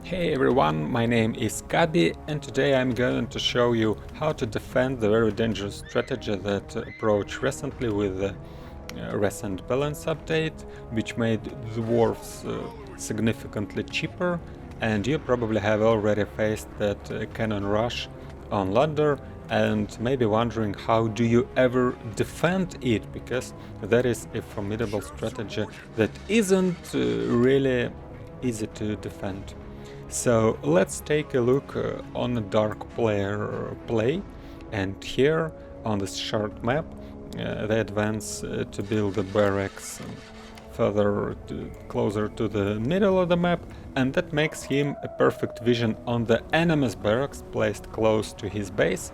Hey everyone, my name is Gabi and today I'm going to show you how to defend the very dangerous strategy that approached recently with the recent balance update, which made dwarfs significantly cheaper, and you probably have already faced that cannon rush on ladder and maybe wondering how do you ever defend it, because that is a formidable strategy that isn't really easy to defend. So let's take a look on a dark player play, and here on this short map they advance to build the barracks further closer to the middle of the map, and that makes him a perfect vision on the enemy's barracks placed close to his base,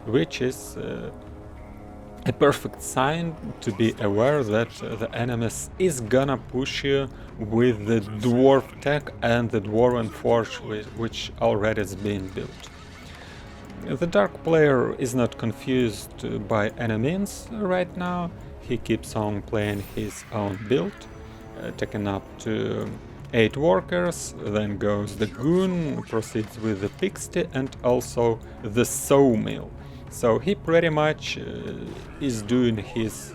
which is a perfect sign to be aware that the enemies is gonna push you with the dwarf tech and the dwarven forge which already is being built. The dark player is not confused by any means right now. He keeps on playing his own build, taking up to 8 workers, then goes the goon, proceeds with the pixie and also the sawmill. So he pretty much is doing his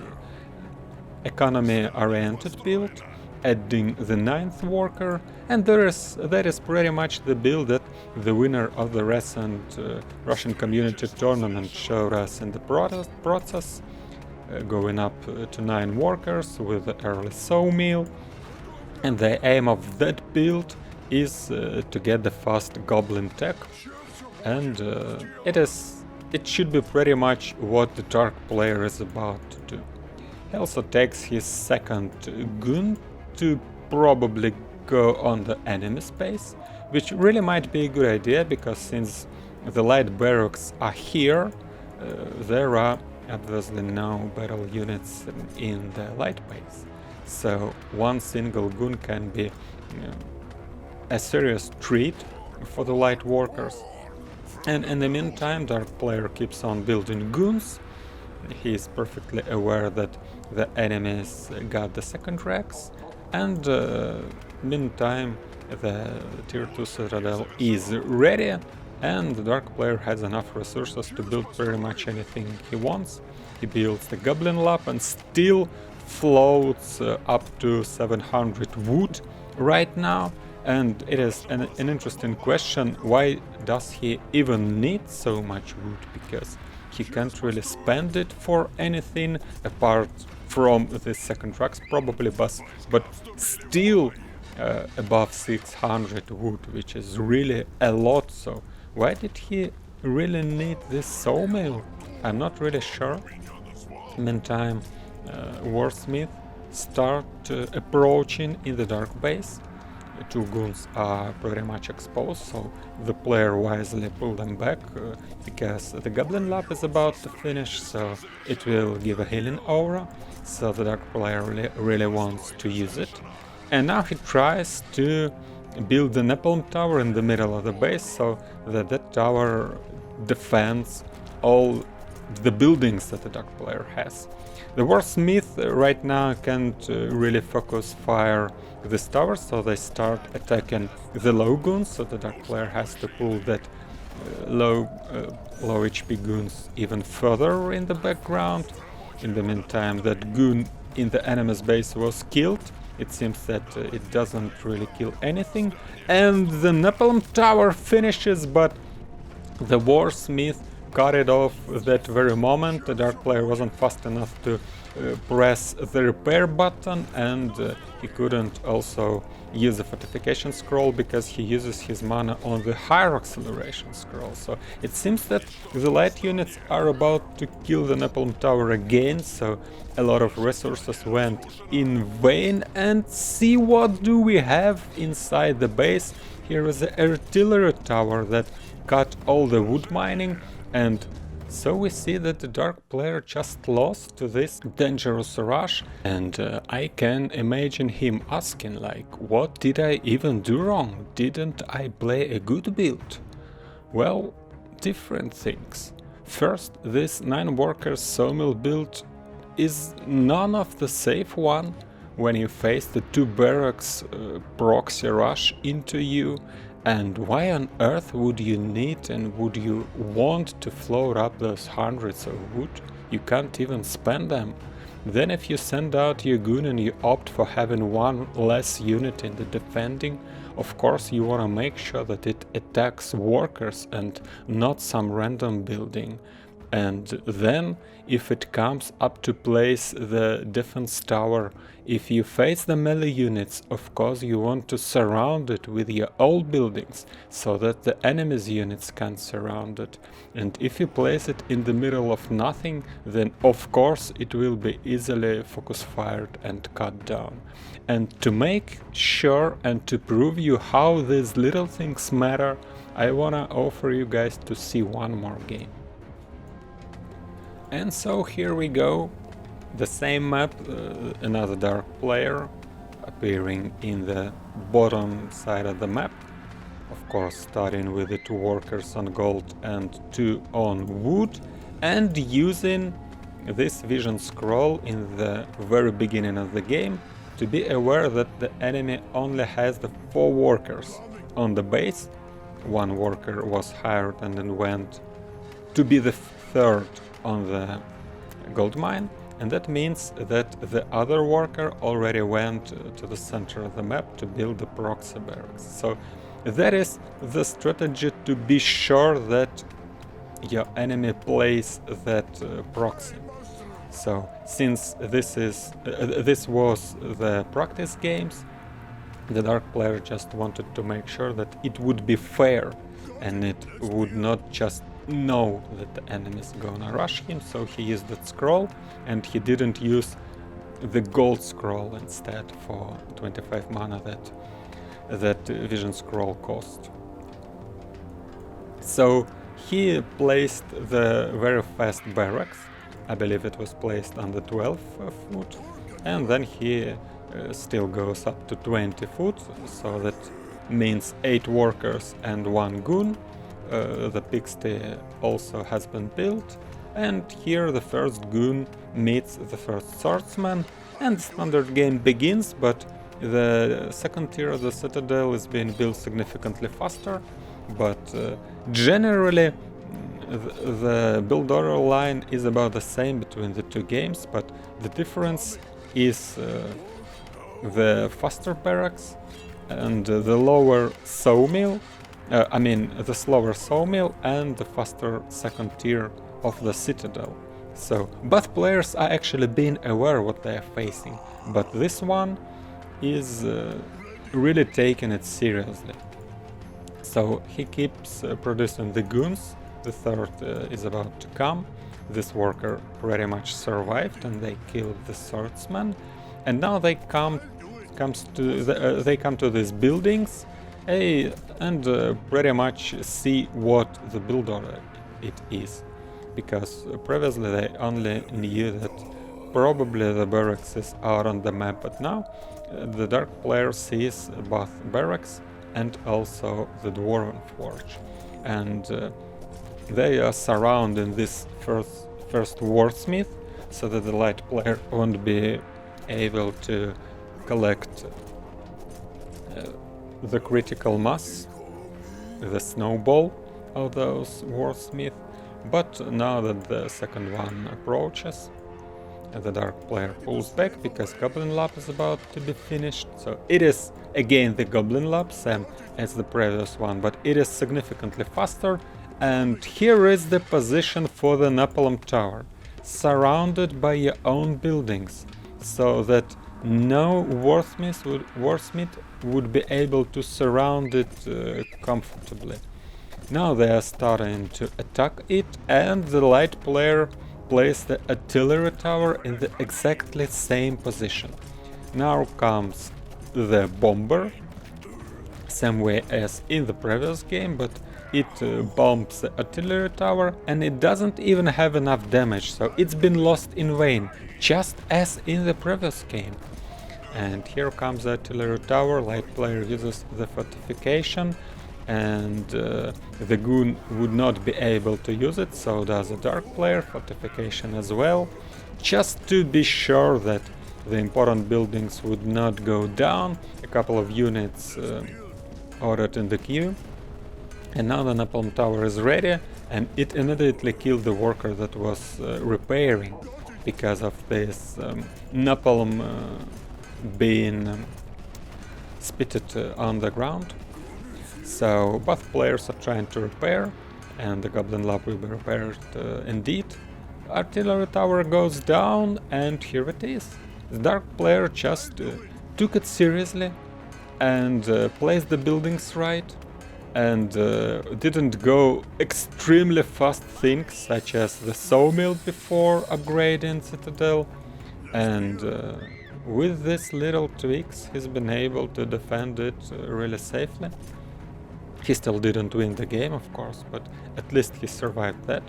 economy-oriented build, adding the 9th worker, and that is pretty much the build that the winner of the recent Russian community tournament showed us in the process, going up to 9 workers with the early sawmill. And the aim of that build is to get the fast goblin tech, and it should be pretty much what the dark player is about to do. He also takes his second goon to probably go on the enemy space, which really might be a good idea, because since the light barracks are here, there are obviously no battle units in the light base. So one single goon can be a serious treat for the light workers. And in the meantime, dark player keeps on building goons. He is perfectly aware that the enemies got the second racks, and meantime the tier 2 citadel is ready, and the dark player has enough resources to build pretty much anything he wants. He builds the goblin lab and still floats up to 700 wood right now. And it is an interesting question, why does he even need so much wood, because he can't really spend it for anything apart from the second racks probably, but still above 600 wood, which is really a lot. So why did he really need this sawmill? I'm not really sure. Meantime, Warsmith start approaching in the dark base. The 2 goons are pretty much exposed, so the player wisely pulled them back, because the goblin lab is about to finish, so it will give a healing aura, so the dark player really wants to use it. And now he tries to build the napalm tower in the middle of the base, so that tower defends all the buildings that the dark player has. The Warsmith right now can't really focus fire this tower, so they start attacking the low goons, so the dark player has to pull that low HP goons even further in the background. In the meantime, that goon in the enemy's base was killed. It seems that it doesn't really kill anything, and the napalm tower finishes, but the Warsmith cut it off that very moment. The dark player wasn't fast enough to press the repair button, and he couldn't also use the fortification scroll because he uses his mana on the higher acceleration scroll. So it seems that the light units are about to kill the napalm tower again, so a lot of resources went in vain. And see what do we have inside the base. Here is the artillery tower that cut all the wood mining, and so we see that the dark player just lost to this dangerous rush, and I can imagine him asking, like, what did I even do wrong? Didn't I play a good build? Well, different things. First, this 9 workers sawmill build is none of the safe one when you face the 2 barracks proxy rush into you, And why on earth would you need and would you want to float up those hundreds of wood? You can't even spend them. Then if you send out your goon and you opt for having one less unit in the defending, of course you want to make sure that it attacks workers and not some random building. And then, if it comes up to place the defense tower, if you face the melee units, of course you want to surround it with your old buildings, so that the enemy's units can't surround it. And if you place it in the middle of nothing, then of course it will be easily focus fired and cut down. And to make sure and to prove you how these little things matter, I wanna offer you guys to see one more game. And so here we go, the same map, another dark player appearing in the bottom side of the map. Of course, starting with the 2 workers on gold and 2 on wood, and using this vision scroll in the very beginning of the game to be aware that the enemy only has the 4 workers on the base. 1 worker was hired and then went to be the 3rd on the gold mine, and that means that the other worker already went to the center of the map to build the proxy barracks. So that is the strategy, to be sure that your enemy plays that proxy. So since this was the practice games, the dark player just wanted to make sure that it would be fair and it would not just know that the enemy is gonna rush him, so he used that scroll, and he didn't use the gold scroll instead for 25 mana that vision scroll cost. So he placed the very fast barracks, I believe it was placed on the 12 foot, and then he still goes up to 20 foot, so that means 8 workers and 1 goon. The Pixie also has been built, and here the first goon meets the first swordsman, and the standard game begins, but the second tier of the citadel is being built significantly faster, but generally the build order line is about the same between the 2 games, but the difference is the faster barracks and the lower sawmill. The slower sawmill and the faster second tier of the citadel. So both players are actually being aware what they are facing, but this one is really taking it seriously. So he keeps producing the goons. The 3rd is about to come. This worker pretty much survived and they killed the swordsman, and now they come to these buildings and pretty much see what the build order it is, because previously they only knew that probably the barracks is out on the map, but now the dark player sees both barracks and also the Dwarf forge, and they are surrounding this first wordsmith, so that the light player won't be able to collect the critical mass, the snowball of those wordsmiths. But now that the second one approaches, the dark player pulls back because Goblin Lab is about to be finished. So it is again the Goblin Lab, same as the previous one, but it is significantly faster. And here is the position for the Napalm Tower, surrounded by your own buildings, so that no wordsmith would be able to surround it comfortably. Now they are starting to attack it, and the light player placed the artillery tower in the exactly same position. Now comes the bomber, same way as in the previous game, but it bombs the artillery tower and it doesn't even have enough damage, so it's been lost in vain, just as in the previous game. And here comes the artillery tower, light player uses the fortification, and the goon would not be able to use it, so does the dark player, fortification as well, just to be sure that the important buildings would not go down. A couple of units ordered in the queue. And now the napalm tower is ready, and it immediately killed the worker that was repairing, because of this napalm being spitted on the ground. So both players are trying to repair, and the Goblin Lab will be repaired indeed. Artillery tower goes down, and here it is. The dark player just took it seriously and placed the buildings right, and didn't go extremely fast things such as the sawmill before upgrading Citadel, and with these little tweaks he's been able to defend it really safely. He still didn't win the game, of course, but at least he survived that.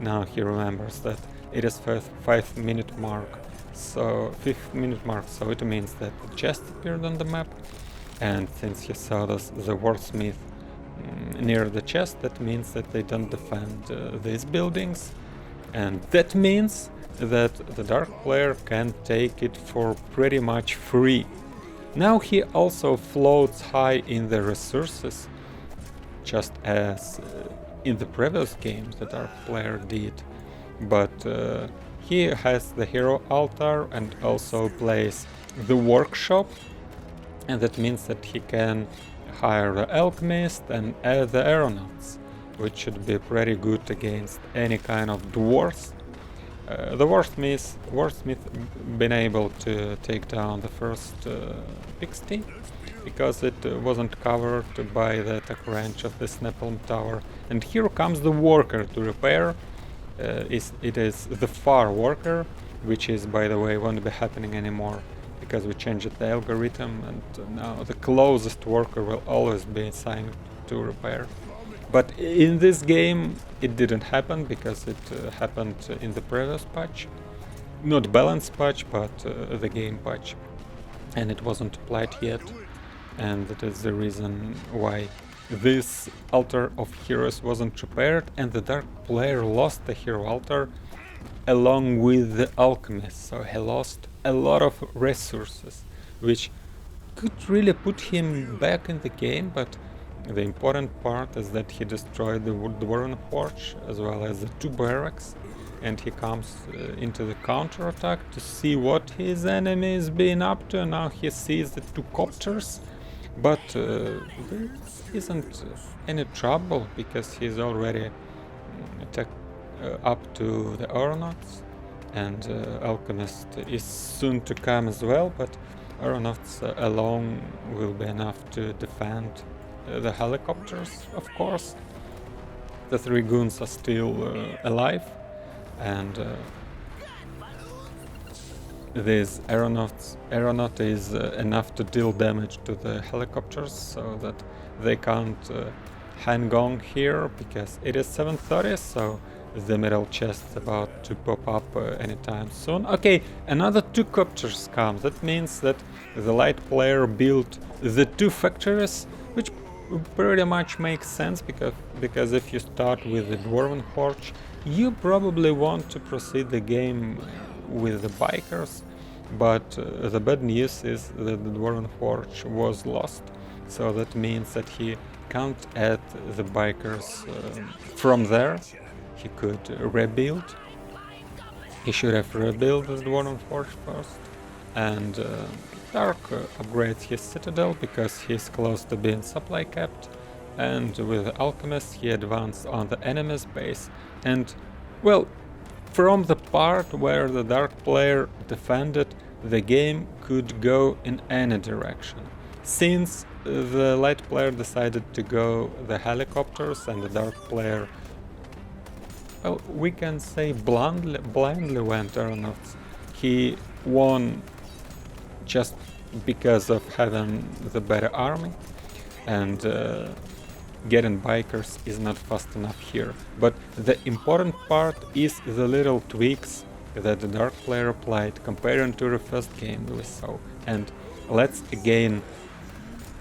Now he remembers that it is 5-minute mark, so 5th minute mark, so it means that the chest appeared on the map, and since he saw the Dwarfsmith near the chest, that means that they don't defend these buildings, and that means that the dark player can take it for pretty much free. Now he also floats high in the resources, just as in the previous games the dark player did, but he has the hero altar and also plays the workshop, and that means that he can hire the alchemist and add the aeronauts, which should be pretty good against any kind of dwarfs. The Dwarfsmith been able to take down the first Pixie, because it wasn't covered by the attack range of this napalm tower. And here comes the worker to repair. It is the far worker, which is, by the way, won't be happening anymore, because we changed the algorithm, and now the closest worker will always be assigned to repair. But in this game it didn't happen, because it happened in the previous patch. Not balance patch, but the game patch. And it wasn't applied yet. And that is the reason why this altar of heroes wasn't repaired, and the dark player lost the hero altar along with the alchemist. So he lost a lot of resources, which could really put him back in the game, but the important part is that he destroyed the Dwarven Forge as well as the 2 barracks, and he comes into the counterattack to see what his enemy is being up to. Now he sees the 2 copters, but there isn't any trouble, because he's already up to the aeronauts, and alchemist is soon to come as well, but aeronauts alone will be enough to defend the helicopters, of course. The 3 goons are still alive, and this aeronaut is enough to deal damage to the helicopters, so that they can't hang on here, because it is 7:30, so the middle chest is about to pop up anytime soon. Okay, another 2 copters come. That means that the light player built the 2 factories, which pretty much makes sense, because if you start with the Dwarven Forge, you probably want to proceed the game with the bikers, but the bad news is that the Dwarven Forge was lost, so that means that he can't add the bikers from there. He could rebuild. He should have rebuilt the Dwarven Forge first, and Dark upgrades his citadel, because he's close to being supply capped, and with the alchemist he advanced on the enemy's base, and well, from the part where the dark player defended, the game could go in any direction. Since the light player decided to go the helicopters, and the dark player, well, we can say blindly went aeronauts, he won just because of having the better army, and getting bikers is not fast enough here. But the important part is the little tweaks that the dark player applied comparing to the first game we saw, and let's again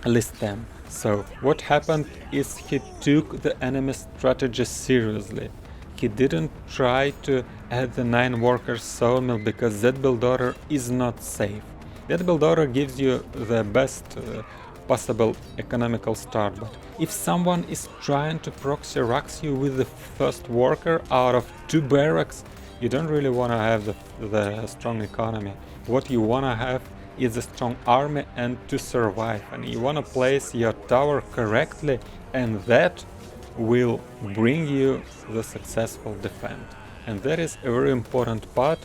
list them. So what happened is he took the enemy strategy seriously. He didn't try to add the 9 workers sawmill, because that build order is not safe. That build order gives you the best possible economical start. But if someone is trying to proxy rocks you with the first worker out of 2 barracks, you don't really want to have the strong economy. What you want to have is a strong army and to survive, and you want to place your tower correctly, and that will bring you the successful defense. And that is a very important part,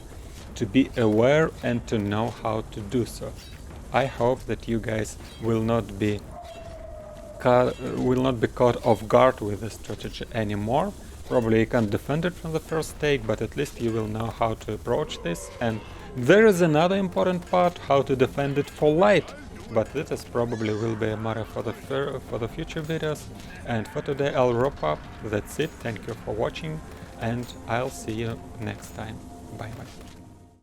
to be aware and to know how to do so. I hope that you guys will not be caught off guard with this strategy anymore. Probably you can't defend it from the first take, but at least you will know how to approach this. And there is another important part, how to defend it for light. But this is probably will be a matter for the future videos. And for today I'll wrap up. That's it. Thank you for watching, and I'll see you next time. Bye bye.